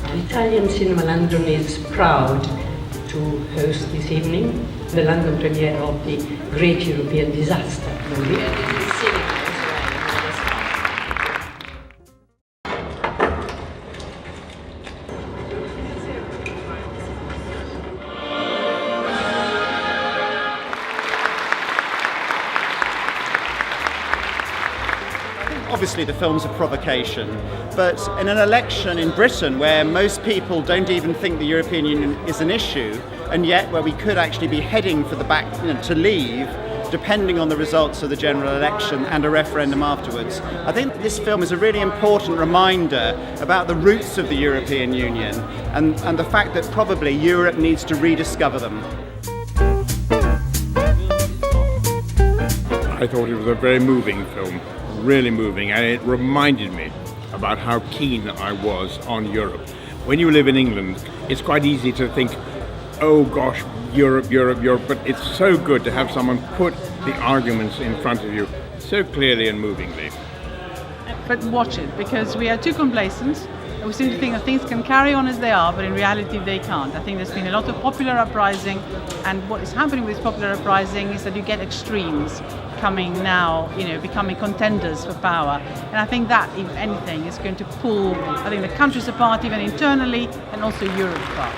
The Italian Cinema London is proud to host this evening the London premiere of the great European disaster movie. Obviously the film's a provocation, but in an election in Britain where most people don't even think the European Union is an issue, and yet where we could actually be heading for the back, to leave, depending on the results of the general election and a referendum afterwards. I think this film is a really important reminder about the roots of the European Union and the fact that probably Europe needs to rediscover them. I thought it was a very moving film. Really moving, and it reminded me about how keen I was on Europe. When you live in England, it's quite easy to think, oh gosh, Europe, Europe, Europe, but it's so good to have someone put the arguments in front of you so clearly and movingly. But watch it, because we are too complacent. We seem to think that things can carry on as they are, but in reality they can't. I think there's been a lot of popular uprising, and what is happening with popular uprising is that you get extremes coming now, becoming contenders for power. And I think that, if anything, is going to pull, the countries apart, even internally, and also Europe apart.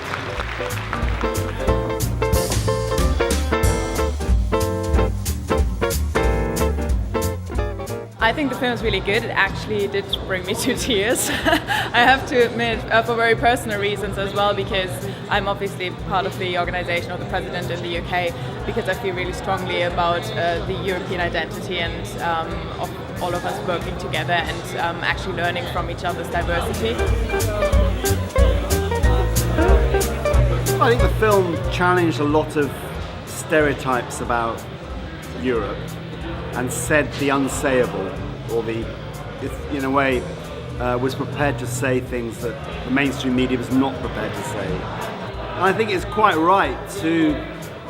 I think the film is really good. It actually did bring me to tears. I have to admit, for very personal reasons as well, because I'm obviously part of the organisation of the president in the UK, because I feel really strongly about the European identity and of all of us working together and actually learning from each other's diversity. I think the film challenged a lot of stereotypes about Europe and said the unsayable, or in a way, was prepared to say things that the mainstream media was not prepared to say. And I think it's quite right to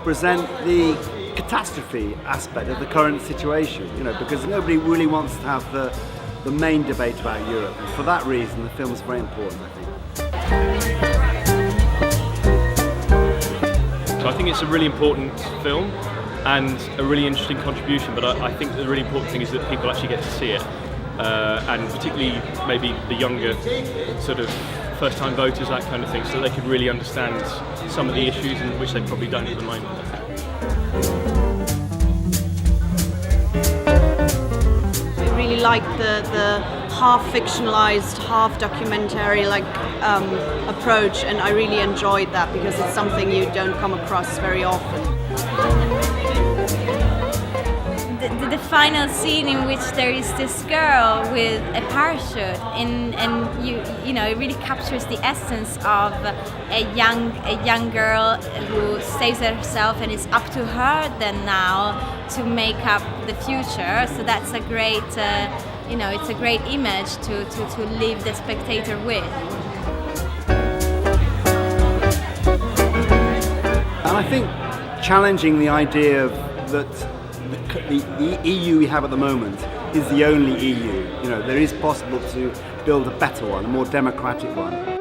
present the catastrophe aspect of the current situation, because nobody really wants to have the main debate about Europe. And for that reason, the film is very important, I think. So I think it's a really important film and a really interesting contribution, but I think the really important thing is that people actually get to see it, and particularly maybe the younger sort of first-time voters, that kind of thing, so they could really understand some of the issues in which they probably don't at the moment. I really like the half-fictionalized, half-documentary approach, and I really enjoyed that because it's something you don't come across very often. The final scene in which there is this girl with a parachute, and it really captures the essence of a young girl who saves herself, and it's up to her then now to make up the future. So that's a great, it's a great image to leave the spectator with. And I think challenging the idea of that the EU we have at the moment is the only EU. There is possible to build a better one, a more democratic one.